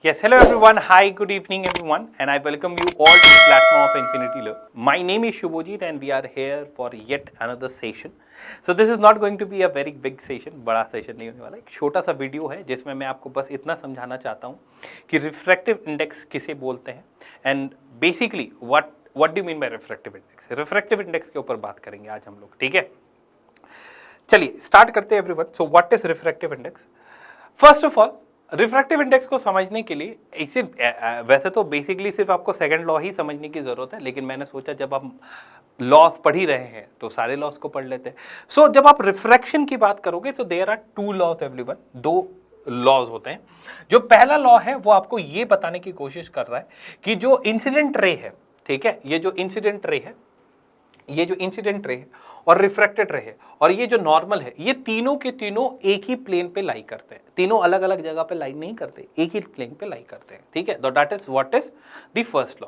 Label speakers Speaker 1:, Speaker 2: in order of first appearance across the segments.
Speaker 1: Yes, hello everyone. Hi, good evening everyone, and I welcome you all to the platform of Infinity Learn. My name is Shubhojit, and we are here for yet another session. So this is not going to be a very big session. बड़ा session नहीं होने वाला, एक छोटा सा video है जिसमें मैं आपको बस इतना समझाना चाहता हूँ कि रिफ्रैक्टिव इंडेक्स किसे बोलते हैं and basically what do mean by refractive index. Refractive index के ऊपर बात करेंगे आज हम लोग, ठीक है। चलिए स्टार्ट करते हैं everyone. So what is refractive index? First of all, refractive index को समझने के लिए इसे वैसे तो बेसिकली सिर्फ आपको सेकंड लॉ ही समझने की जरूरत है, लेकिन मैंने सोचा जब आप लॉस पढ़ ही रहे हैं तो सारे लॉस को पढ़ लेते हैं। सो जब आप रिफ्रैक्शन की बात करोगे तो there are two laws everyone, दो लॉज होते हैं। जो पहला लॉ है वो आपको ये बताने की कोशिश कर रहा है कि जो इंसिडेंट रे है, ठीक है, ये जो इंसिडेंट रे है और रिफ्रैक्टेड रे है और ये जो नॉर्मल है, ये तीनों के तीनों एक ही प्लेन पे लाई करते हैं। तीनों अलग अलग जगह पे लाई नहीं करते, एक ही प्लेन पे लाई करते हैं, ठीक है। That is what is the first law.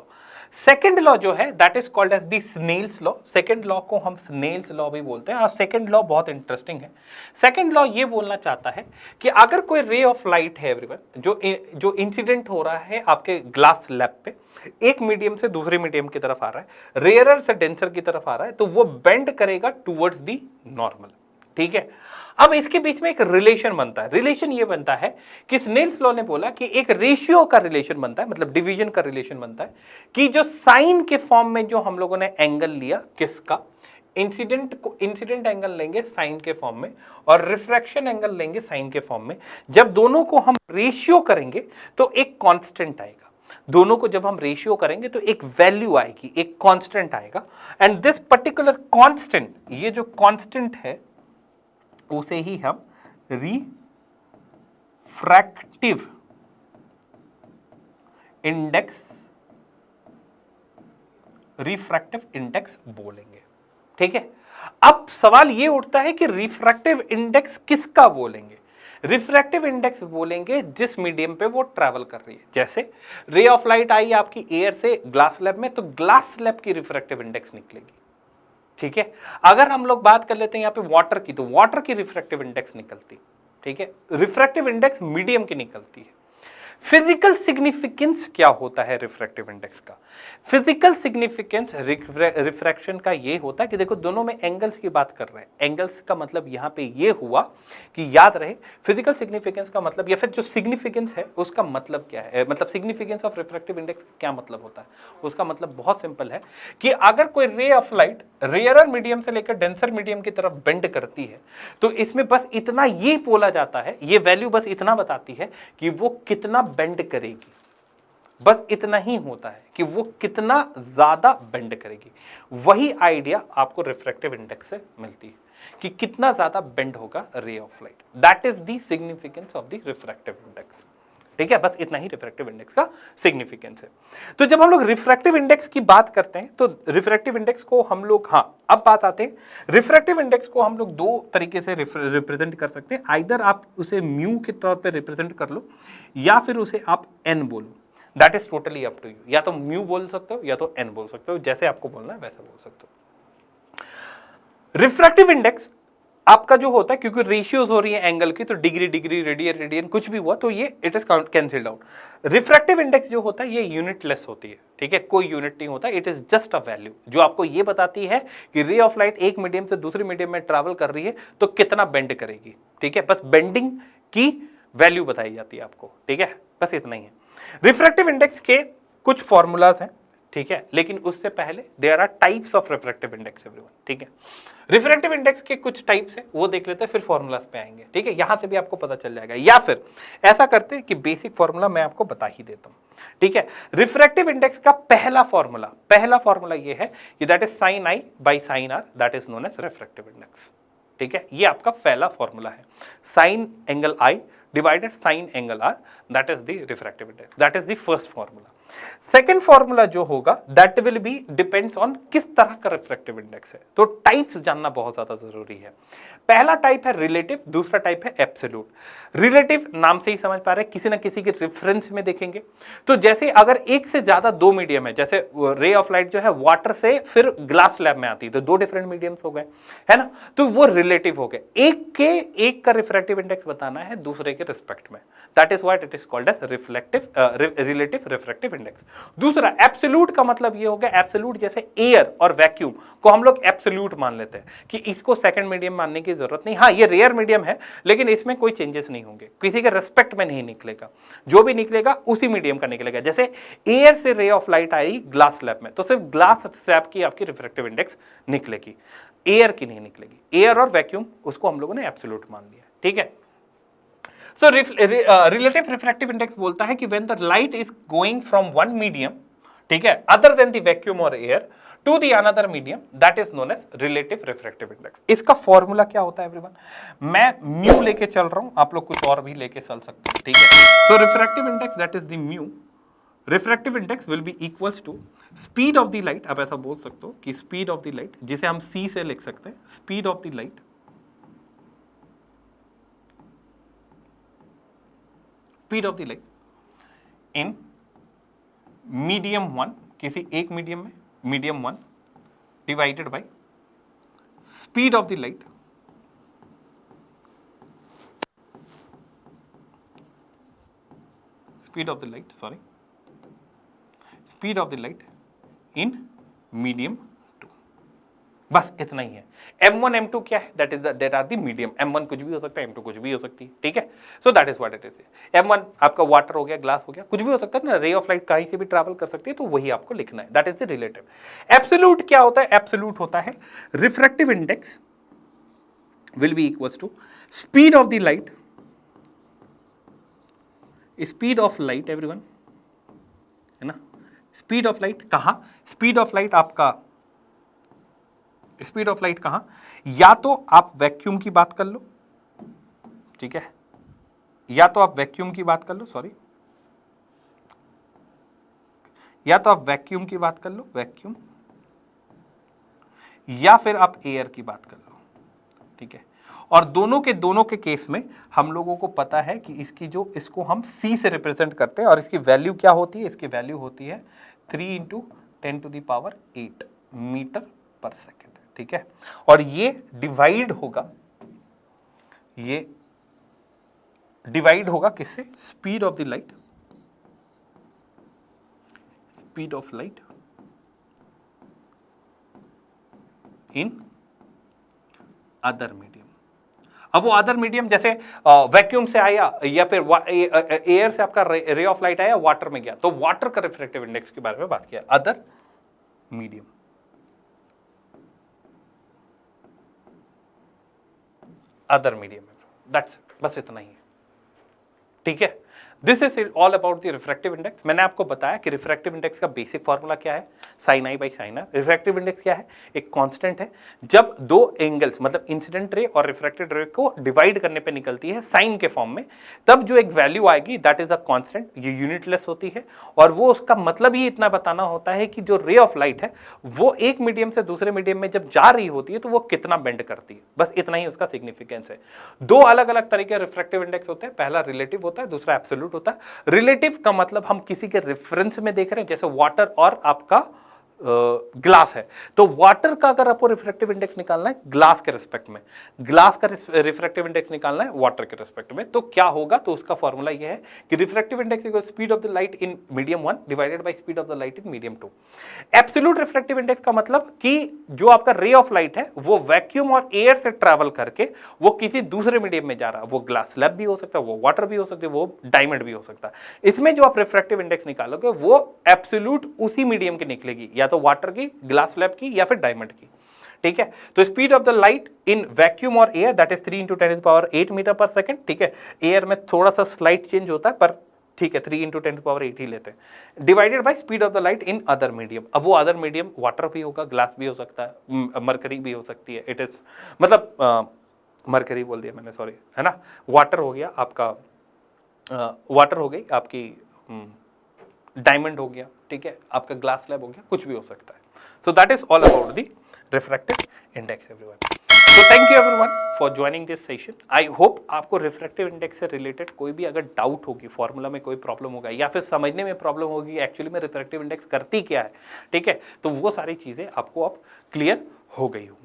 Speaker 1: Second law जो है that is called as the Snell's law. Second law को हम स्नेल्स लॉ भी बोलते हैं। और सेकेंड लॉ बहुत इंटरेस्टिंग है। सेकेंड लॉ ये बोलना चाहता है कि अगर कोई रे ऑफ लाइट है एवरीवन, जो इंसिडेंट हो रहा है आपके ग्लास स्लैब पे, एक मीडियम से दूसरे मीडियम की तरफ आ रहा है, रेयरर से डेंसर की तरफ आ रहा है, तो वो बेंड करेगा टुवर्ड्स दी नॉर्मल, ठीक है। अब इसके बीच में एक रिलेशन बनता है। रिलेशन ये बनता है कि स्नेल्स लॉ ने बोला कि एक रेशियो का रिलेशन बनता है, मतलब डिवीजन का रिलेशन बनता है कि जो साइन के फॉर्म में जो हम लोगों ने एंगल लिया, किसका, इंसिडेंट एंगल लेंगे साइन के फॉर्म में और रिफ्रैक्शन एंगल लेंगे साइन के फॉर्म में। जब दोनों को हम रेशियो करेंगे तो एक कांस्टेंट आएगा। दोनों को जब हम रेशियो करेंगे तो एक वैल्यू आएगी, एक कांस्टेंट आएगा। एंड दिस पर्टिकुलर कांस्टेंट, ये जो कांस्टेंट है उसे ही हम रिफ्रैक्टिव इंडेक्स बोलेंगे, ठीक है। अब सवाल ये उठता है कि रिफ्रैक्टिव इंडेक्स किसका बोलेंगे? रिफ्रैक्टिव इंडेक्स बोलेंगे जिस मीडियम पे वो ट्रैवल कर रही है। जैसे रे ऑफ लाइट आई आपकी एयर से ग्लास स्लैब में, तो ग्लास स्लैब की रिफ्रैक्टिव इंडेक्स निकलेगी, ठीक है। अगर हम लोग बात कर लेते हैं यहाँ पे वाटर की, तो वाटर की रिफ्रैक्टिव इंडेक्स निकलती, ठीक है। रिफ्रैक्टिव इंडेक्स मीडियम की निकलती है। फिजिकल सिग्निफिकेंस क्या होता है रिफ्रैक्टिव इंडेक्स का? फिजिकल सिग्निफिकेंस रिफ्रैक्शन का ये होता है कि देखो दोनों में एंगल्स की बात कर रहे हैं। एंगल्स का मतलब यहां पे ये हुआ कि याद रहे, फिजिकल सिग्निफिकेंस का मतलब या फिर जो सिग्निफिकेंस है उसका मतलब क्या है, मतलब सिग्निफिकेंस ऑफ रिफ्रैक्टिव इंडेक्स का क्या मतलब होता है? उसका मतलब बहुत सिंपल है कि अगर कोई ray of light rarer medium से लेकर डेंसर मीडियम की तरफ बेंड करती है तो इसमें बस इतना ये बोला जाता है, ये वैल्यू बस इतना बताती है कि वो कितना बेंड करेगी। बस इतना ही होता है कि वो कितना ज्यादा बेंड करेगी। वही आइडिया आपको रिफ्रैक्टिव इंडेक्स से मिलती है कि कितना ज्यादा बेंड होगा रे of light. That is the significance of the refractive index, ठीक है। बस इतना ही रिफ्रैक्टिव इंडेक्स का सिग्निफिकेंस है। तो जब हम लोग रिफ्रैक्टिव इंडेक्स की बात करते हैं तो रिफ्रैक्टिव इंडेक्स को हम लोग, अब बात आते हैं, रिफ्रैक्टिव इंडेक्स को हम लोग दो तरीके से रिप्रेजेंट कर सकते हैं। आइदर आप उसे म्यू के तौर पे रिप्रेजेंट कर लो या फिर उसे आप एन बोलो। That is totally up to you. या तो म्यू बोल सकते हो या तो एन बोल सकते हो, जैसे आपको बोलना है वैसा बोल सकते हो। रिफ्रैक्टिव इंडेक्स आपका जो होता है, क्योंकि रेशियोज हो रही है एंगल की, तो डिग्री डिग्री, रेडियन रेडियन, कुछ भी हुआ तो ये it is cancelled out. Refractive index जो होता है ये यूनिटलेस होती है, ठीक है, कोई यूनिट नहीं होता। It is just a value जो आपको ये बताती है कि रे ऑफ लाइट एक मीडियम से दूसरे मीडियम में ट्रैवल कर रही है तो कितना बेंड करेगी, ठीक है। बस बेंडिंग की वैल्यू बताई जाती है आपको, ठीक है, बस इतना ही है। रिफ्रैक्टिव इंडेक्स के कुछ फॉर्मूलाज हैं, ठीक है, लेकिन उससे पहले there are types of refractive index everyone, ठीक है। रिफ्रैक्टिव इंडेक्स के कुछ टाइप्स हैं, वो देख लेते हैं, फिर फॉर्मूलाज पे आएंगे, ठीक है। यहां से भी आपको पता चल जाएगा, या फिर ऐसा करते हैं कि बेसिक फॉर्मूला मैं आपको बता ही देता हूं, ठीक है। रिफ्रैक्टिव इंडेक्स का पहला फॉर्मूला ये है कि that is sine i by sine r, that is known as refractive index, ठीक है। ये आपका पहला फॉर्मूला है, sine angle i divided sine angle r, that is the refractive index, that is the first formula. Second formula जो होगा that will be depends on किस तरह का रिफ्रैक्टिव इंडेक्स है। तो टाइप्स जानना बहुत ज्यादा जरूरी है। पहला टाइप है रिलेटिव, दूसरा टाइप है एब्सोल्यूट। रिलेटिव नाम से ही समझ पा रहे हैं, किसी ना किसी के रेफरेंस में देखेंगे। तो जैसे अगर एक से ज्यादा दो मीडियम है, जैसे रे ऑफ लाइट जो है वाटर से फिर ग्लास स्लैब में आती है, तो दो डिफरेंट मीडियम्स हो गए, है ना, तो वो रिलेटिव हो गए। एक का रिफ्रैक्टिव इंडेक्स बताना है दूसरे के रिस्पेक्ट में, that is what it is called as relative refractive index. दूसरा एब्सोल्यूट का मतलब ये हो गया, एब्सोल्यूट जैसे एयर और वैक्यूम को हम लोग एब्सोल्यूट मान लेते हैं कि इसको सेकंड मीडियम मानने की जरूरत नहीं। हाँ, ये रेयर मीडियम है लेकिन इसमें कोई चेंजेस नहीं होंगे, किसी के रिस्पेक्ट में नहीं निकलेगा, जो भी निकलेगा उसी मीडियम का निकलेगा। जैसे एयर से रे of light I glass slab में, तो सिर्फ ग्लास स्लैब की आपकी रिफ्रैक्टिव इंडेक्स निकलेगी, एयर की नहीं निकलेगी। एयर और वैक्यूम उसको हम लोगों ने एब्सोल्यूट मान लिया, ठीक है। सो रिलेटिव रिफ्रैक्टिव इंडेक्स बोलता है कि when the light is going from one medium, ठीक है, अदर देन द वैक्यूम और air to the another medium, that is known as relative refractive index. इसका फॉर्मूला क्या होता है एवरीवन? मैं म्यू लेके चल रहा हूं, आप लोग कुछ और भी लेके चल सकते हैं, ठीक है। So refractive index that is the mu, refractive index will be equals to speed of the light. आप ऐसा बोल सकते हो कि स्पीड ऑफ द लाइट, जिसे हम सी से लिख सकते हैं, speed of the light speed of the light in medium one, किसी एक मीडियम में, medium one divided by speed of the light speed of the light speed of the light in medium two. बस इतना ही है। M1 M2 क्या है? That are the medium. M1 कुछ भी हो सकता है, M2 कुछ भी हो सकती है, ठीक है। So that is what it is. M1 आपका वाटर हो गया, ग्लास हो गया, कुछ भी हो सकता है ना, रे ऑफ लाइट कहीं से भी ट्रैवल कर सकती है, तो वही आपको लिखना है, that is the relative. Absolute क्या होता है? एब्सोल्यूट होता है refractive index will be equals to speed of the light, speed of light everyone, है ना, स्पीड ऑफ लाइट कहां? स्पीड ऑफ लाइट आपका, स्पीड ऑफ लाइट कहां? या तो आप वैक्यूम की बात कर लो, ठीक है, या तो आप वैक्यूम की बात कर लो, सॉरी, या तो आप वैक्यूम की बात कर लो, वैक्यूम, या फिर आप एयर की बात कर लो, ठीक है। और दोनों के केस में हम लोगों को पता है कि इसकी जो, इसको हम C से रिप्रेजेंट करते हैं और इसकी वैल्यू क्या होती है? इसकी वैल्यू होती है 3 × 10⁸ मीटर पर सेकेंड, ठीक है। और ये डिवाइड होगा किससे? Speed of the light, speed of light in other medium. अब वो अदर मीडियम जैसे वैक्यूम से आया या फिर एयर से आपका रे ऑफ लाइट आया, वाटर में गया, तो वाटर का रिफ्रैक्टिव इंडेक्स के बारे में बात किया, other medium, other medium, that's, बस इतना ही है, ठीक है। This is all about the refractive index. मैंने आपको बताया कि रिफ्रैक्टिव इंडेक्स का बेसिक फॉर्मूला क्या है, sine i by sine r. Refractive index क्या है? एक कांस्टेंट है, जब दो एंगल्स मतलब इंसिडेंट रे और रिफ्रैक्टेड रे को डिवाइड करने पे निकलती है साइन के फॉर्म में, तब जो एक वैल्यू आएगी दैट इज अ कांस्टेंट, ये यूनिटलेस होती है। और वो उसका मतलब ही इतना बताना होता है कि जो रे ऑफ लाइट है वो एक मीडियम से दूसरे मीडियम में जब जा रही होती है तो वो कितना बेंड करती है, बस इतना ही उसका सिग्निफिकेंस है। दो अलग अलग तरीके रिफ्रैक्टिव इंडेक्स होते हैं, पहला रिलेटिव होता है, दूसरा एब्सोल्यूट होता है। रिलेटिव का मतलब हम किसी के रेफरेंस में देख रहे हैं, जैसे वाटर और आपका ग्लास है, तो वाटर का अगर आपको रिफ्रैक्टिव इंडेक्स निकालना है ग्लास के रिस्पेक्ट में, ग्लास का रिफ्रैक्टिव इंडेक्स निकालना है वाटर के रिस्पेक्ट में, तो क्या होगा? तो उसका फॉर्मूला यह है कि refractive index equal speed of the light in medium 1 divided by speed of the light in medium 2। Absolute refractive index का मतलब कि जो आपका रे ऑफ लाइट है वो वैक्यूम और एयर से ट्रैवल करके वो किसी दूसरे मीडियम में जा रहा है, वो ग्लास स्लैब भी हो सकता है, वो वाटर भी हो सकता है, वो डायमंड भी हो सकता है। इसमें जो आप रिफ्रैक्टिव इंडेक्स निकालोगे वो एब्सोल्यूट उसी मीडियम की निकलेगी, या तो वाटर की, ग्लास स्लैब की, या फिर डायमंड की, ठीक है। तो speed of the light in vacuum और एयर दैट इज 3 × 10⁸ मीटर पर सेकंड, ठीक है। एयर में थोड़ा सा स्लाइट चेंज होता है पर ठीक है, 3 × 10⁸ ही लेते हैं, divided by speed of the light in other medium. अब वो अदर मीडियम वाटर भी होगा, ग्लास भी हो सकता है, मरकरी भी हो सकती है, इट इज मतलब मरकरी बोल दिया मैंने, सॉरी, है ना। वाटर हो गया आपका, वाटर हो गई आपकी डायमंड हो गया, ठीक है, आपका ग्लास स्लैब हो गया, कुछ भी हो सकता है. So that is all about the refractive index everyone. तो thank you everyone for joining this session. I hope आपको रिफ्रैक्टिव इंडेक्स से रिलेटेड कोई भी अगर डाउट होगी, फॉर्मूला में कोई प्रॉब्लम होगा या फिर समझने में प्रॉब्लम होगी एक्चुअली में रिफ्रैक्टिव इंडेक्स करती क्या है, ठीक है, तो वो सारी चीज़ें आपको अब क्लियर हो गई होंगी.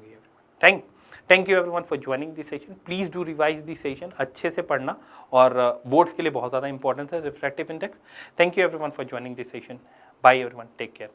Speaker 1: Thank you everyone for joining this session. Please do revise this session, अच्छे से पढ़ना और बोर्ड्स के लिए बहुत ज़्यादा इंपॉर्टेंट है refractive index. Thank you everyone for joining this session. Bye everyone, take care.